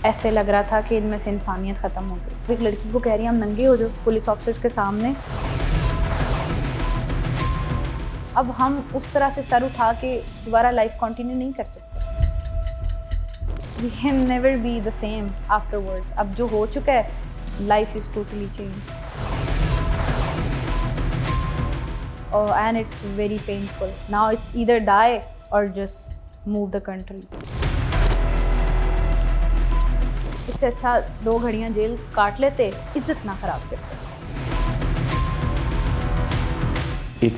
ऐसे लग रहा था कि इनमें से इंसानियत ख़त्म हो गई। एक लड़की को कह रही है हम नंगे हो जाओ पुलिस ऑफिसर्स के सामने। अब हम उस तरह से सर उठा के दोबारा लाइफ कंटिन्यू नहीं कर सकते। We can never be the same afterwards. अब जो हो चुका है life is totally changed. Oh, and it's very painful. Now it's either die or just move the country. इससे अच्छा 2 घड़ियां जेल काट लेते, इज्जत ना खराब करते। एक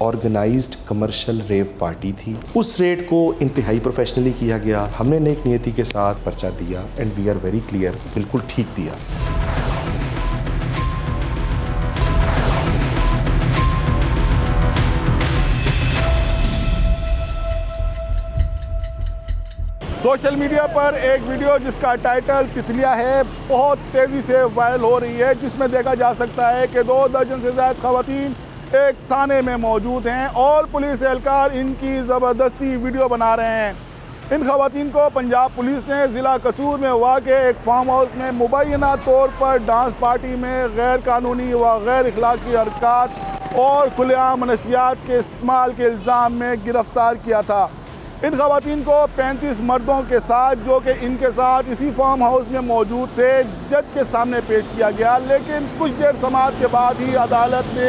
ऑर्गेनाइज्ड कमर्शियल रेव पार्टी थी। उस रेड को इंतहाई प्रोफेशनली किया गया। हमने नेक नियति के साथ पर्चा दिया and we are very clear, बिल्कुल ठीक दिया। सोशल मीडिया पर एक वीडियो जिसका टाइटल तितलियां है बहुत तेज़ी से वायरल हो रही है, जिसमें देखा जा सकता है कि 2 दर्जन से ज़्यादा खवातीन एक थाने में मौजूद हैं और पुलिस एहलकार इनकी ज़बरदस्ती वीडियो बना रहे हैं। इन खवातीन को पंजाब पुलिस ने ज़िला कसूर में वाक़े एक फार्म हाउस में मुबैना तौर पर डांस पार्टी में गैर कानूनी व गैर अखलाकी हरकत और खुलेआम नशियात के इस्तेमाल के इल्ज़ाम में गिरफ़्तार किया था। इन खवातीन को 35 मर्दों के साथ, जो कि इनके साथ इसी फार्म हाउस में मौजूद थे, जज के सामने पेश किया गया, लेकिन कुछ देर समाअत के बाद ही अदालत ने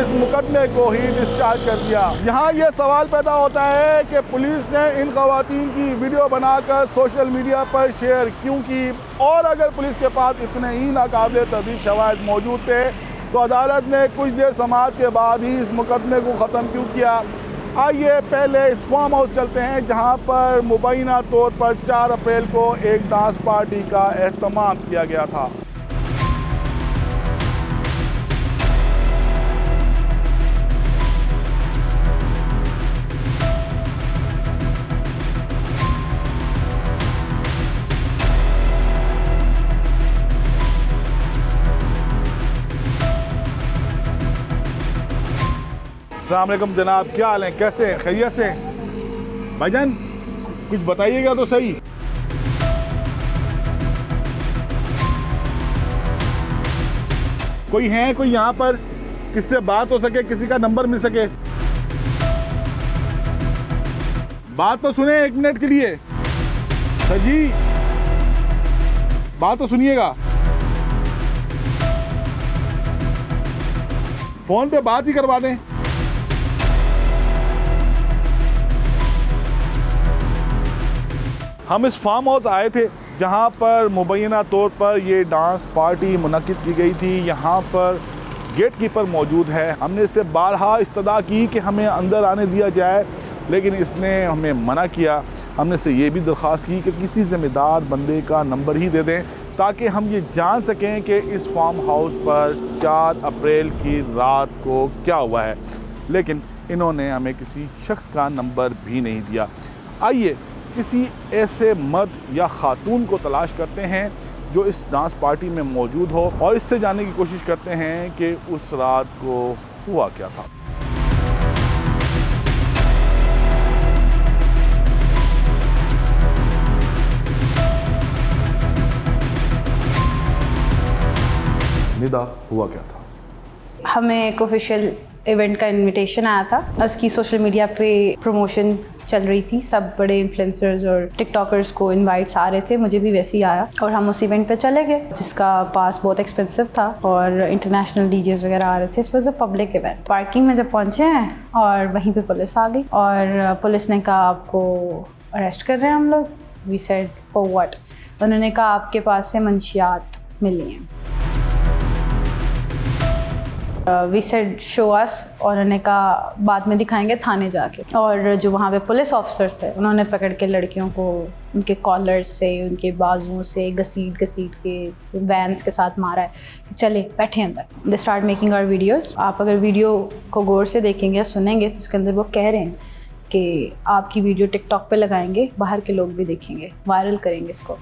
इस मुकदमे को ही डिस्चार्ज कर दिया। यहाँ ये सवाल पैदा होता है कि पुलिस ने इन खवातीन की वीडियो बनाकर सोशल मीडिया पर शेयर क्यों की, और अगर पुलिस के पास इतने ही नाकाबिले तर्दीद शवाहिद मौजूद थे तो अदालत ने कुछ देर समाअत के बाद ही इस मुकदमे को ख़त्म क्यों किया। आइए पहले इस फार्म हाउस चलते हैं जहां पर मुबैना तौर पर 4 अप्रैल को एक डांस पार्टी का एहतमाम किया गया था। अस्सलाम वालेकुम जनाब, क्या हाल है, कैसे हैं, खैरियत से भाईजान? कुछ बताइएगा तो सही। कोई है कोई यहाँ पर किससे बात हो सके, किसी का नंबर मिल सके? बात तो सुने 1 मिनट के लिए। सर जी बात तो सुनिएगा, फोन पे बात ही करवा दें। हम इस फार्म हाउस आए थे जहां पर मुबैना तौर पर ये डांस पार्टी मुनक्किद की गई थी। यहाँ पर गेट कीपर मौजूद है। हमने इससे बारहा इस्तदा की कि हमें अंदर आने दिया जाए, लेकिन इसने हमें मना किया। हमने इससे ये भी दरख्वास्त की कि किसी ज़िम्मेदार बंदे का नंबर ही दे दें ताकि हम ये जान सकें कि इस फार्म हाउस पर 4 अप्रैल की रात को क्या हुआ है, लेकिन इन्होंने हमें किसी शख्स का नंबर भी नहीं दिया। आइए किसी ऐसे मर्द या ख़ातून को तलाश करते हैं जो इस डांस पार्टी में मौजूद हो और इससे जानने की कोशिश करते हैं कि उस रात को हुआ क्या था। निदा, हुआ क्या था? हमें एक ऑफिशियल इवेंट का इनविटेशन आया था। उसकी सोशल मीडिया पे प्रमोशन चल रही थी। सब बड़े इन्फ्लुएंसर्स और टिकटॉकर्स को इनवाइट्स आ रहे थे, मुझे भी वैसे ही आया और हम उस इवेंट पे चले गए जिसका पास बहुत एक्सपेंसिव था और इंटरनेशनल डीजेस वगैरह आ रहे थे। इस was a public event. Parking में जब पहुँचे हैं और वहीं पे पुलिस आ गई और पुलिस ने कहा आपको अरेस्ट कर रहे हैं हम लोग। We said for what? उन्होंने कहा आपके पास से मंशियात मिली हैं। वी सेड शो अस, और उन्होंने कहा बाद में दिखाएंगे थाने जाके। और जो वहाँ पे पुलिस ऑफिसर्स थे उन्होंने पकड़ के लड़कियों को उनके कॉलर्स से, उनके बाजुओं से घसीट के वैन्स के साथ मारा है। चले बैठे अंदर। They start making our videos. आप अगर वीडियो को गौर से देखेंगे, सुनेंगे तो उसके अंदर वो कह रहे हैं कि आपकी वीडियो टिकटॉक पे लगाएंगे, बाहर के लोग भी देखेंगे, वायरल करेंगे इसको।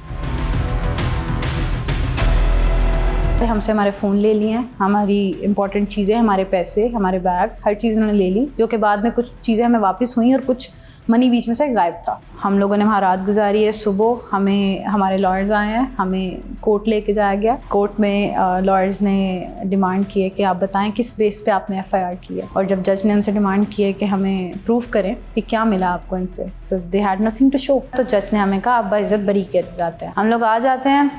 हमसे हमारे फ़ोन ले लिए हैं, हमारी इंपॉर्टेंट चीज़ें, हमारे पैसे, हमारे बैग्स, हर चीज़ उन्होंने ले ली, जो कि बाद में कुछ चीज़ें हमें वापस हुई और कुछ मनी बीच में से गायब था। हम लोगों ने वहाँ रात गुजारी है। सुबह हमें हमारे लॉयर्स आए हैं, हमें कोर्ट लेके जाया गया। कोर्ट में लॉयर्स ने डिमांड की है कि आप बताएं किस बेस पे आपने FIR की है, और जब जज ने उनसे डिमांड की है कि हमें प्रूफ करें कि क्या मिला आपको इनसे, तो they had nothing to show. तो जज ने हमें कहा आप बाइज्जत बरी कर जाते हैं। हम लोग आ जाते हैं।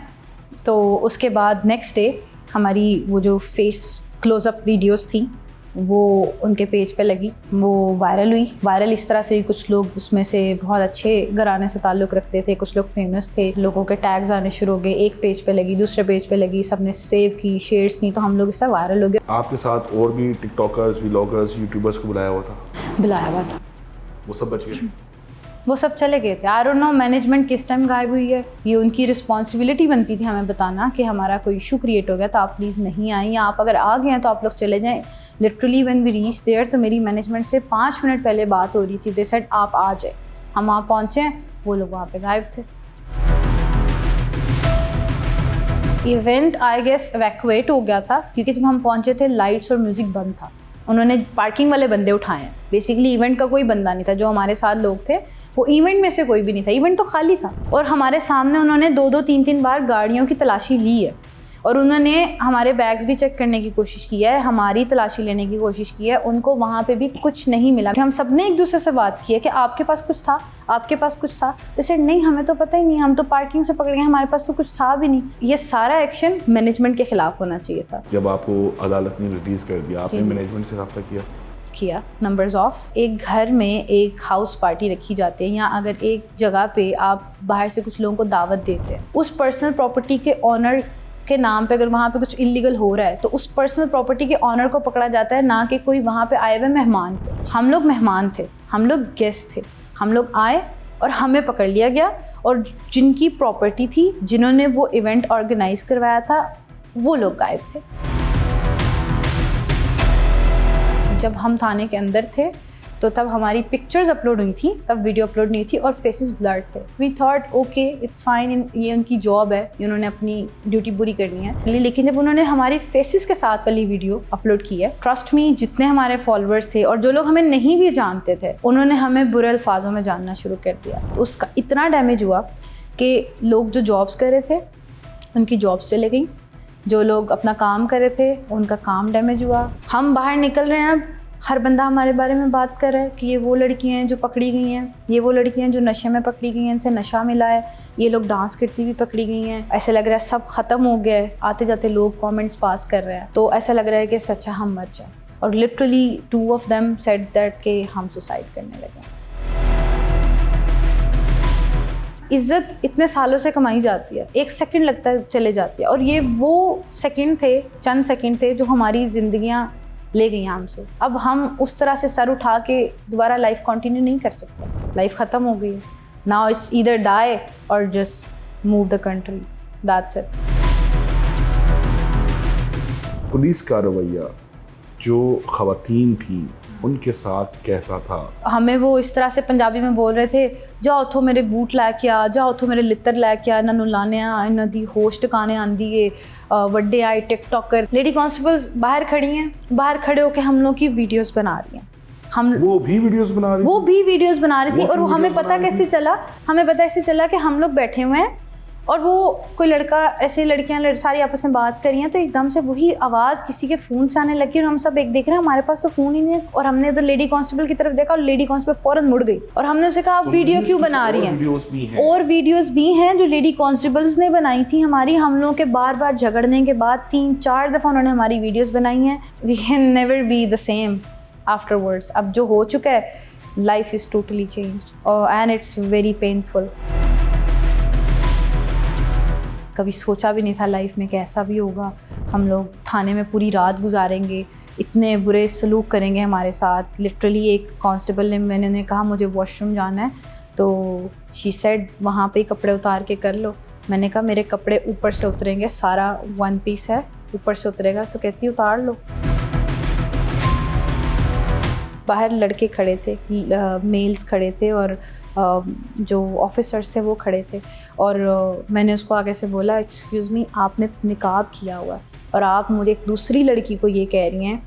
तो उसके बाद नेक्स्ट डे हमारी वो जो फेस क्लोज़अप वीडियोस थी वो उनके पेज पे लगी, वो वायरल हुई। वायरल इस तरह से हुई, कुछ लोग उसमें से बहुत अच्छे घराने से ताल्लुक़ रखते थे, कुछ लोग फेमस थे, लोगों के टैग्स आने शुरू हो गए। एक पेज पे लगी, दूसरे पेज पे लगी, सबने सेव की, शेयर्स की, तो हम लोग इससे वायरल हो गए। आपके साथ और भी टिकटॉकर्स, व्लॉगर्स, यूट्यूबर्स को बुलाया हुआ था? बुलाया हुआ था। वो सब बच गए? वो सब चले गए थे। आई डोंट नो मैनेजमेंट किस टाइम गायब हुई है। ये उनकी रिस्पॉन्सिबिलिटी बनती थी हमें बताना कि हमारा कोई इशू क्रिएट हो गया तो आप प्लीज़ नहीं आएँ, या आप अगर आ गए हैं तो आप लोग चले जाएँ। Literally when we reach there, तो मेरी मैनेजमेंट से 5 मिनट पहले बात हो रही थी। दे सेड आप आ जाए। हम वहाँ पहुँचे, वो लोग वहाँ पे गायब थे। इवेंट आई गेस इवैक्यूएट हो गया था, क्योंकि जब हम पहुँचे थे लाइट्स और म्यूज़िक बंद था। उन्होंने पार्किंग वाले बंदे उठाए हैं। बेसिकली इवेंट का कोई बंदा नहीं था। जो हमारे साथ लोग थे वो इवेंट में से कोई भी नहीं था। इवेंट तो खाली था, और हमारे सामने उन्होंने 2-2, 3-3 बार गाड़ियों की तलाशी ली है, और उन्होंने हमारे बैग्स भी चेक करने की कोशिश की है, हमारी तलाशी लेने की कोशिश की है। उनको वहाँ पे भी कुछ नहीं मिला। हम सब ने एक दूसरे से बात की है कि आपके पास कुछ था, आपके पास कुछ था। जैसे नहीं, हमें तो पता ही नहीं, हम तो पार्किंग से पकड़ गए, हमारे पास तो कुछ था भी नहीं। ये सारा एक्शन मैनेजमेंट के खिलाफ होना चाहिए था। जब आपको अदालत ने रिलीज कर दिया, आपने मैनेजमेंट से रब्ता किया? नंबर्स ऑफ एक घर में एक हाउस पार्टी रखी जाती है, या अगर एक जगह पे आप बाहर से कुछ लोगों को दावत देते हैं, उस पर्सनल प्रॉपर्टी के ऑनर के नाम पे अगर वहाँ पे कुछ इलीगल हो रहा है तो उस पर्सनल प्रॉपर्टी के ऑनर को पकड़ा जाता है, ना कि कोई वहाँ पे आए हुए मेहमान को। हम लोग मेहमान थे, हम लोग गेस्ट थे, हम लोग आए और हमें पकड़ लिया गया। और जिनकी प्रॉपर्टी थी, जिन्होंने वो इवेंट ऑर्गेनाइज करवाया था, वो लोग गायब थे। जब हम थाने के अंदर थे तो तब हमारी पिक्चर्स अपलोड हुई थी, तब वीडियो अपलोड नहीं थी, और फेसेस ब्लर थे। We thought okay it's fine, ये उनकी जॉब है, उन्होंने अपनी ड्यूटी पूरी करनी है। लेकिन जब उन्होंने हमारी फेसेस के साथ वाली वीडियो अपलोड की है, ट्रस्ट मी, जितने हमारे फॉलोअर्स थे और जो लोग हमें नहीं भी जानते थे, उन्होंने हमें बुरे अल्फाजों में जानना शुरू कर दिया। तो उसका इतना डैमेज हुआ कि लोग जो जॉब्स कर रहे थे उनकी जॉब्स चले गई, जो लोग अपना काम कर रहे थे उनका काम डैमेज हुआ। हम बाहर निकल रहे हैं, अब हर बंदा हमारे बारे में बात कर रहा है कि ये वो लड़कियां हैं जो पकड़ी गई हैं, ये वो लड़कियां हैं जो नशे में पकड़ी गई हैं, इनसे नशा मिला है, ये लोग डांस करती हुई पकड़ी गई हैं। ऐसे लग रहा है सब ख़त्म हो गया है। आते जाते लोग कमेंट्स पास कर रहे हैं, तो ऐसा लग रहा है कि सच्चा हम मर जाए। और literally 2 of them said that कि हम सुसाइड करने लगे। इज्जत इतने सालों से कमाई जाती है, 1 सेकंड लगता है चले जाती है, और ये वो सेकंड थे, चंद सेकंड थे जो हमारी ज़िंदगियाँ ले गई हमसे। अब हम उस तरह से सर उठा के दोबारा लाइफ कंटिन्यू नहीं कर सकते। लाइफ ख़त्म हो गई। नाउ इट्स ईदर डाई और just move the country, that's it. Police का रवैया जो ख़वातीन थी उनके साथ कैसा था? हमें वो इस तरह से पंजाबी में बोल रहे थे, जाओ उथों मेरे बूट लैके आ, जाओ उथों मेरे लित्तर लैके आ, इन्हों लाने आ, इन्हों दी होश टकाने आंदी है, वड्डे आए टिकटॉकर। लेडी कांस्टेबल्स बाहर खड़ी हैं, बाहर खड़े होकर हम लोग की वीडियोस बना रही हैं। हम वो भी वीडियोस बना रही थी और हमें पता कैसे चला, कि हम लोग बैठे हुए हैं और वो कोई लड़का, ऐसे लड़कियां सारी आपस में बात कर रही हैं, तो एकदम से वही आवाज़ किसी के फ़ोन से आने लगी, और हम सब एक देख रहे हैं, हमारे पास तो फ़ोन ही नहीं है। और हमने इधर लेडी कांस्टेबल की तरफ देखा और लेडी कांस्टेबल फ़ौरन मुड़ गई, और हमने उसे कहा आप वीडियो क्यों बना रही हैं? और वीडियोज़ भी हैं जो लेडी कांस्टेबल्स ने बनाई थी हमारी। हम लोगों के बार बार झगड़ने के बाद 3-4 दफ़ा उन्होंने हमारी वीडियोज़ बनाई हैं। We can never be the same afterwards. अब जो हो चुका है, life is totally changed and it's very painful. कभी सोचा भी नहीं था लाइफ में कि ऐसा भी होगा। हम लोग थाने में पूरी रात गुजारेंगे, इतने बुरे सलूक करेंगे हमारे साथ। लिटरली एक कांस्टेबल ने, मैंने उन्हें कहा मुझे वॉशरूम जाना है, तो शी सेड वहाँ पे ही कपड़े उतार के कर लो। मैंने कहा मेरे कपड़े ऊपर से उतरेंगे, सारा 1 पीस है, ऊपर से उतरेगा। तो कहती उतार लो। बाहर लड़के खड़े थे, मेल्स खड़े थे, और जो ऑफिसर्स थे वो खड़े थे, और मैंने उसको आगे से बोला एक्सक्यूज़ मी, आपने निकाब किया हुआ है और आप मुझे एक दूसरी लड़की को ये कह रही हैं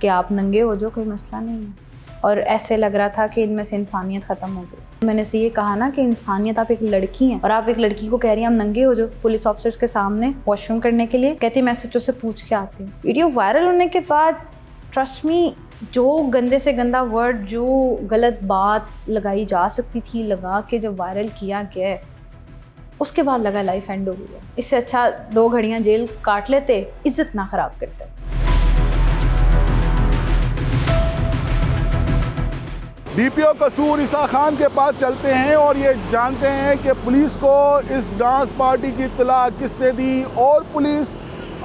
कि आप नंगे हो जाओ, कोई मसला नहीं है। और ऐसे लग रहा था कि इनमें से इंसानियत ख़त्म हो गई। मैंने से ये कहा ना कि इंसानियत, आप एक लड़की हैं और आप एक लड़की को कह रही हैं हम नंगे हो जाओ पुलिस ऑफिसर्स के सामने वॉशरूम करने के लिए, कहती मैं सच्चों से पूछ के आती हूँ। वीडियो वायरल होने के बाद ट्रस्ट मी, जो गंदे से गंदा वर्ड, जो गलत बात लगाई जा सकती थी लगा के जब वायरल किया गया, उसके बाद लगा लाइफ एंड हो गया। इससे अच्छा 2 घड़ियां जेल काट लेते, इज्जत ना ख़राब करते। डीपीओ कसूर ईसा खान के पास चलते हैं और ये जानते हैं कि पुलिस को इस डांस पार्टी की इत्तला किसने दी और पुलिस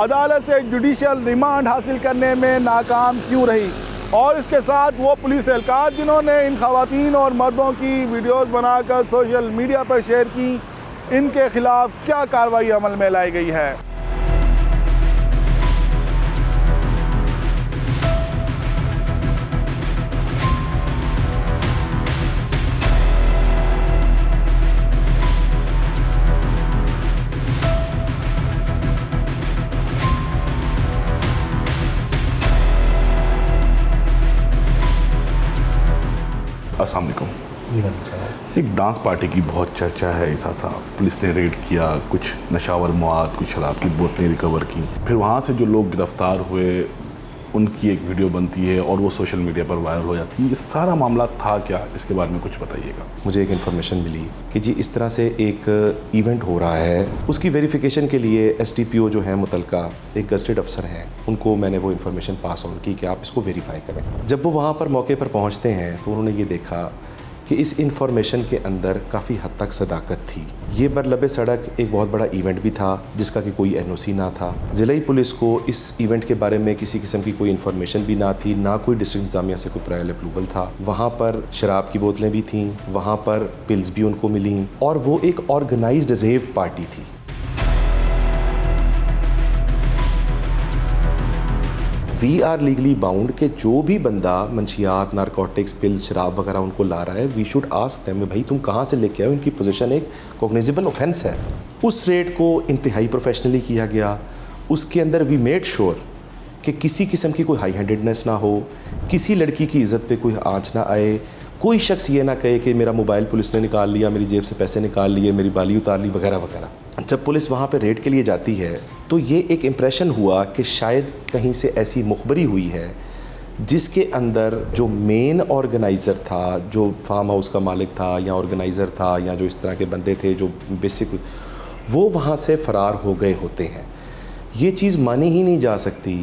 अदालत से जुडिशल रिमांड हासिल करने में नाकाम क्यों रही, और इसके साथ वो पुलिस एहलकार जिन्होंने इन खवातीन और मर्दों की वीडियोस बनाकर सोशल मीडिया पर शेयर की, इनके खिलाफ क्या कार्रवाई अमल में लाई गई है। अस्सलाम वालेकुम। एक डांस पार्टी की बहुत चर्चा है ईसा साहब। पुलिस ने रेड किया, कुछ नशावर मवाद, कुछ शराब की बोतलें रिकवर की, फिर वहाँ से जो लोग गिरफ्तार हुए उनकी एक वीडियो बनती है और वो सोशल मीडिया पर वायरल हो जाती है। ये सारा मामला था क्या, इसके बारे में कुछ बताइएगा। मुझे एक इन्फॉर्मेशन मिली कि जी इस तरह से एक इवेंट हो रहा है, उसकी वेरिफिकेशन के लिए STPO जो है मुतलका एक गज़टेड अफसर हैं, उनको मैंने वो इन्फॉर्मेशन पास ऑन की कि आप इसको वेरीफाई करें। जब वो वहाँ पर मौके पर पहुँचते हैं तो उन्होंने ये देखा कि इस इंफॉर्मेशन के अंदर काफ़ी हद तक सदाकत थी। ये बरलबे सड़क एक बहुत बड़ा इवेंट भी था जिसका कि कोई NOC ना था। ज़िलाई पुलिस को इस इवेंट के बारे में किसी किस्म की कोई इन्फॉर्मेशन भी ना थी, ना कोई डिस्ट्रिक्ट इंतज़ामिया से कोई प्रायर अप्रूवल था। वहाँ पर शराब की बोतलें भी थीं, वहाँ पर पिल्स भी उनको मिली और वो एक ऑर्गेनाइज्ड रेव पार्टी थी। वी आर लीगली बाउंड कि जो भी बंदा मंशियात, नारकोटिक्स, पिल्स, शराब वगैरह उनको ला रहा है, वी शुड आस्क देम भाई तुम कहाँ से लेके आए, उनकी पोजीशन एक कॉग्निजेबल ऑफेंस है। उस रेड को इंतहाई प्रोफेशनली किया गया। उसके अंदर वी मेड श्योर कि किसी किस्म की कोई हाई हैंडेडनेस ना हो, किसी लड़की की इज़्ज़त पे कोई आँच ना आए, कोई शख्स ये ना कहे कि मेरा मोबाइल पुलिस ने निकाल लिया, मेरी जेब से पैसे निकाल लिए, मेरी बाली उतार ली वगैरह वगैरह। जब पुलिस वहाँ पे रेड के लिए जाती है तो ये एक इम्प्रेशन हुआ कि शायद कहीं से ऐसी मुखबरी हुई है जिसके अंदर जो मेन ऑर्गेनाइज़र था, जो फार्म हाउस का मालिक था या ऑर्गेनाइज़र था या जो इस तरह के बंदे थे जो बेसिक, वो वहाँ से फ़रार हो गए होते हैं। ये चीज़ मानी ही नहीं जा सकती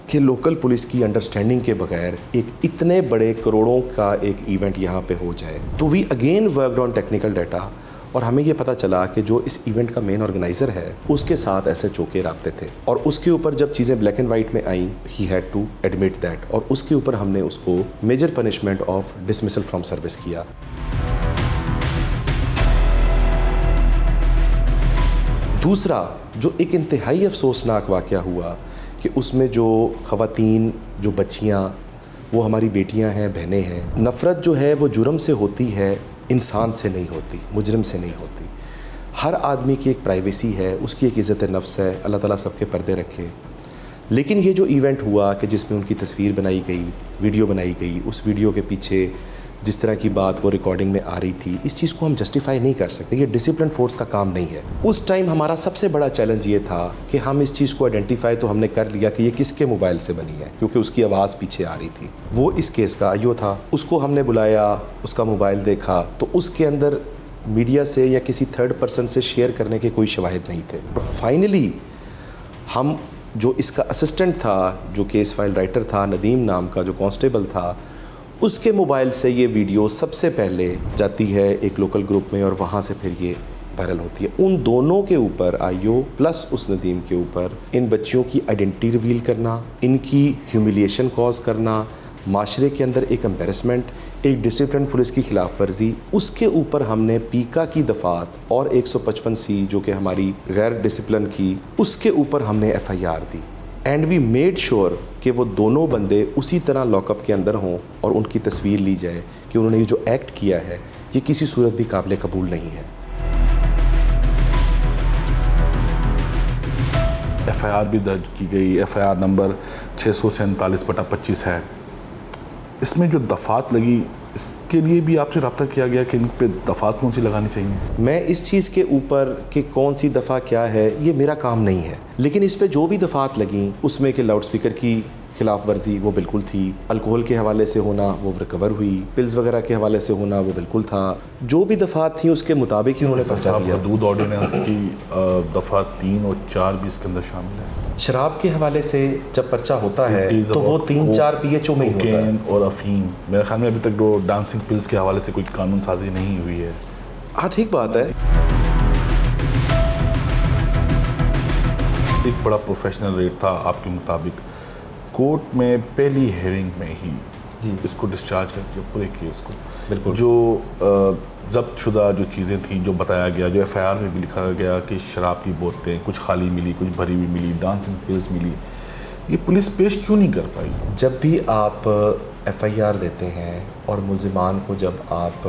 कि लोकल पुलिस की अंडरस्टैंडिंग के बगैर एक इतने बड़े करोड़ों का एक इवेंट यहाँ पे हो जाए। तो we again worked on technical data और हमें ये पता चला कि जो इस इवेंट का मेन ऑर्गेनाइज़र है उसके साथ SHO के राब्ते थे और उसके ऊपर जब चीज़ें ब्लैक एंड वाइट में आई, he had to admit that, और उसके ऊपर हमने उसको major punishment of dismissal from service किया। दूसरा जो एक इंतहाई अफसोसनाक वाक़या हुआ कि उसमें जो ख़वातीन, जो बच्चियाँ, वो हमारी बेटियाँ हैं, बहनें हैं। नफ़रत जो है वो जुर्म से होती है, इंसान से नहीं होती, मुजरिम से नहीं होती। हर आदमी की एक प्राइवेसी है, उसकी एक इज़्ज़त नफ्स है, अल्लाह ताला सबके पर्दे रखे। लेकिन ये जो इवेंट हुआ कि जिसमें उनकी तस्वीर बनाई गई, वीडियो बनाई गई, उस वीडियो के पीछे जिस तरह की बात वो रिकॉर्डिंग में आ रही थी, इस चीज़ को हम जस्टिफाई नहीं कर सकते। ये डिसिप्लिन फोर्स का काम नहीं है। उस टाइम हमारा सबसे बड़ा चैलेंज ये था कि हम इस चीज़ को आइडेंटिफाई तो हमने कर लिया कि ये किसके मोबाइल से बनी है, क्योंकि उसकी आवाज़ पीछे आ रही थी। वो इस केस का आईओ था, उसको हमने बुलाया, उसका मोबाइल देखा तो उसके अंदर मीडिया से या किसी थर्ड पर्सन से शेयर करने के कोई शवाहिद नहीं थे। और फाइनली हम जो इसका असिस्टेंट था, जो केस फाइल राइटर था, नदीम नाम का जो कांस्टेबल था, उसके मोबाइल से ये वीडियो सबसे पहले जाती है एक लोकल ग्रुप में और वहाँ से फिर ये वायरल होती है। उन दोनों के ऊपर आईओ प्लस उस नदीम के ऊपर इन बच्चियों की आइडेंटिटी रिवील करना, इनकी ह्यूमिलिएशन कॉज करना, माशरे के अंदर एक एम्बेरसमेंट, एक डिसिप्लिन पुलिस की खिलाफ वर्जी, उसके ऊपर हमने पीका की दफात और 155C जो कि हमारी गैर डिसिप्लिन की, उसके ऊपर हमने FIR दी। एंड वी मेड श्योर कि वो दोनों बंदे उसी तरह लॉकअप के अंदर हों और उनकी तस्वीर ली जाए कि उन्होंने ये जो एक्ट किया है ये किसी सूरत भी काबिल कबूल नहीं है। FIR भी दर्ज की गई। FIR नंबर 647/25 है। इसमें जो दफ़ात लगी, इसके लिए भी आपसे रब्ता किया गया कि इन पे दफ़ात कौन सी लगानी चाहिए? मैं इस चीज़ के ऊपर कि कौन सी दफ़ा क्या है ये मेरा काम नहीं है, लेकिन इस पे जो भी दफ़ात लगी उसमें कि लाउड स्पीकर की खिलाफ वर्जी वो बिल्कुल थी, अल्कोहल के हवाले से होना वो रिकवर हुई, पिल्स वगैरह के हवाले से होना वो बिल्कुल था। जो भी दफ़ात थी उसके मुताबिक ही उन्होंने पर्चा दिया। हदूद ऑर्डिनेंस की दफ़ा 3 और 4 भी इसके अंदर शामिल है। शराब के हवाले से जब पर्चा होता है तो वो 3-4 PHO में ही होता है। और अफीम, मेरे ख्याल में अभी तक वो डांसिंग पिल्स के हवाले से कोई कानून साजी नहीं हुई है। हाँ, ठीक बात है। एक बड़ा प्रोफेशनल रेट था आपके मुताबिक, कोर्ट में पहली हेयरिंग में ही इसको डिस्चार्ज कर दिया पूरे केस को। बिल्कुल। जो जब्त शुदा जो चीज़ें थी, जो बताया गया, जो FIR में भी लिखा गया कि शराब की बोतलें कुछ खाली मिली, कुछ भरी हुई मिली, डांसिंग पिल्स मिली, ये पुलिस पेश क्यों नहीं कर पाई? जब भी आप FIR देते हैं और मुल्ज़िमान को जब आप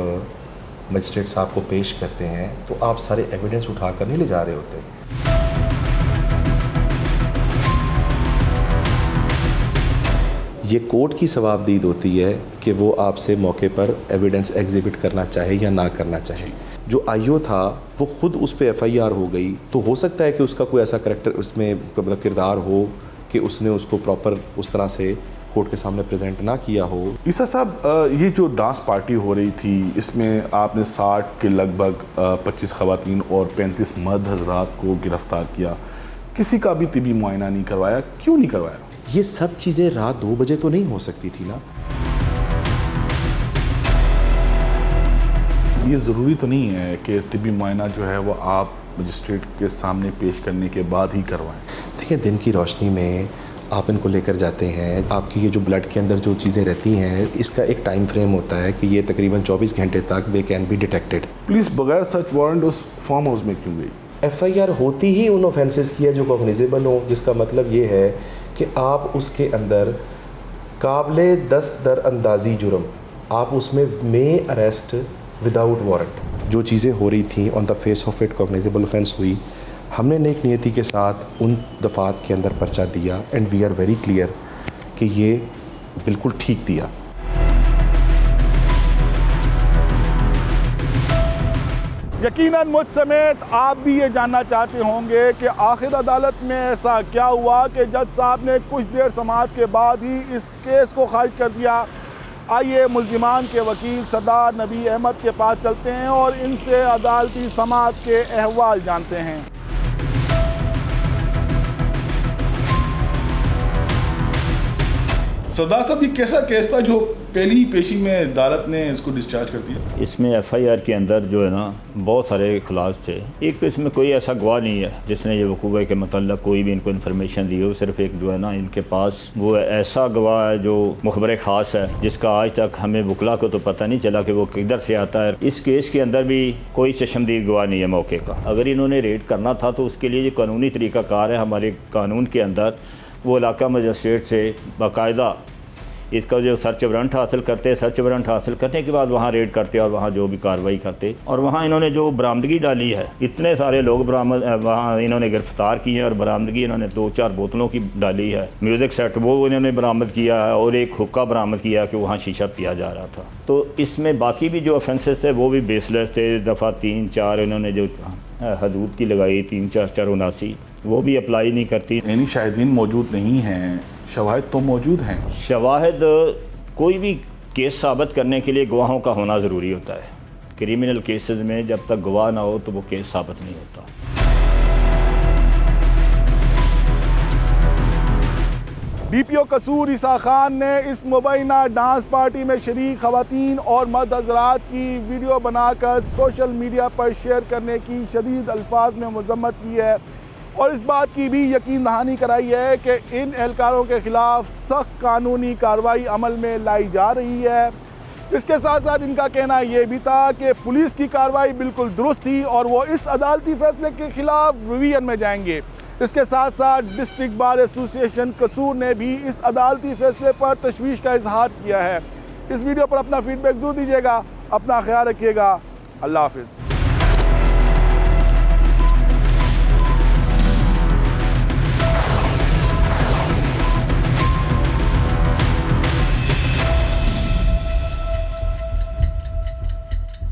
मजिस्ट्रेट साहब को पेश करते हैं तो आप सारे एविडेंस उठा कर नहीं ले जा रहे होते। ये कोर्ट की सवाबदीद होती है कि वो आपसे मौके पर एविडेंस एग्जिबिट करना चाहे या ना करना चाहे। जो IO था वो ख़ुद उस पर FIR हो गई, तो हो सकता है कि उसका कोई ऐसा करैक्टर उसमें मतलब किरदार हो कि उसने उसको प्रॉपर उस तरह से कोर्ट के सामने प्रेजेंट ना किया हो। ईसा साहब, ये जो डांस पार्टी हो रही थी इसमें आपने 60 के लगभग 25 ख़वातीन और 35 मर्द हज़रात को गिरफ़्तार किया, किसी का भी तिबी मुआयना नहीं करवाया, क्यों नहीं करवाया? ये सब चीज़ें रात 2 बजे तो नहीं हो सकती थी ना। ये ज़रूरी तो नहीं है कि तिबी मुआयना जो है वो आप मजिस्ट्रेट के सामने पेश करने के बाद ही करवाएं। देखिए, दिन की रोशनी में आप इनको लेकर जाते हैं, आपकी ये जो ब्लड के अंदर जो चीज़ें रहती हैं इसका एक टाइम फ्रेम होता है कि ये तकरीबन 24 घंटे तक they can be detected. Police बगैर सर्च वारंट उस फार्म हाउस में क्यों गई? FIR होती ही उन ऑफेंसेस की है जो कॉग्निजेबल हो, जिसका मतलब ये है कि आप उसके अंदर काबिले दस्तदर अंदाजी जुर्म, आप उसमें में अरेस्ट विदाउट वारंट। जो चीज़ें हो रही थी on the face of it cognizable offence हुई। हमने नेक नियति के साथ उन दफ़ात के अंदर पर्चा दिया and we are very clear कि ये बिल्कुल ठीक दिया। यकीनन मुझ समेत आप भी ये जानना चाहते होंगे कि आखिर अदालत में ऐसा क्या हुआ कि जज साहब ने कुछ देर समाअत के बाद ही इस केस को खारिज कर दिया। आइए मुल्जिमान के वकील सरदार नबी अहमद के पास चलते हैं और इनसे अदालती समाअत के अहवाल जानते हैं। सरदार साहब, ये कैसा केस था जो पहली ही पेशी में अदालत ने इसको डिस्चार्ज कर दिया? इसमें FIR के अंदर जो है ना बहुत सारे खुलास थे। एक तो इसमें कोई ऐसा गवाह नहीं है जिसने ये वकूआ के मतलब कोई भी इनको इन्फॉर्मेशन दी हो। सिर्फ एक जो है ना इनके पास वो ऐसा गवाह है जो मुखबर ख़ास है, जिसका आज तक हमें वकला को तो पता नहीं चला कि वो किधर से आता है। इस केस के अंदर भी कोई चशमदीद गवाह नहीं है मौके का। अगर इन्होंने रेड करना था तो उसके लिए जो कानूनी तरीक़ाकार है हमारे कानून के अंदर, वो इलाका मजिस्ट्रेट से बाकायदा इसका जो सर्च वारंट हासिल करते, सर्च वारंट हासिल करने के बाद वहाँ रेड करते और वहाँ जो भी कार्रवाई करते। और वहाँ इन्होंने जो बरामदगी डाली है, इतने सारे लोग बरामद वहाँ इन्होंने गिरफ्तार किए हैं और बरामदगी इन्होंने 2-4 बोतलों की डाली है। म्यूज़िक सेट वो इन्होंने बरामद किया है और एक हुक्का बरामद किया है कि वहाँ शीशा पिया जा रहा था। तो इसमें बाकी भी जो ऑफेंसेस थे वो भी बेसलेस थे। दफ़ा 3-4 इन्होंने जो हदूद की लगाई 3-4-4-79 वो भी अप्लाई नहीं करती। यानी शाहिदीन मौजूद नहीं हैं, शवाहिद तो मौजूद हैं। शवाहिद कोई भी केस साबित करने के लिए गवाहों का होना ज़रूरी होता है। क्रिमिनल केसेस में जब तक गवाह ना हो तो वो केस साबित नहीं होता। DPO कसूर ईसा खान ने इस मुबैना डांस पार्टी में शरीक ख़वातीन और मर्द हज़रात की वीडियो बनाकर सोशल मीडिया पर शेयर करने की शदीद अल्फाज में मज़म्मत की है और इस बात की भी यकीन दहानी कराई है कि इन एहलकारों के ख़िलाफ़ सख्त कानूनी कार्रवाई अमल में लाई जा रही है। इसके साथ साथ इनका कहना यह भी था कि पुलिस की कार्रवाई बिल्कुल दुरुस्त थी और वो इस अदालती फ़ैसले के ख़िलाफ़ रिवीजन में जाएंगे। इसके साथ साथ डिस्ट्रिक्ट बार एसोसिएशन कसूर ने भी इस अदालती फ़ैसले पर तशवीश का इजहार किया है। इस वीडियो पर अपना फ़ीडबैक ज़रूर दीजिएगा। अपना ख्याल रखिएगा। अल्लाह हाफ़िज़।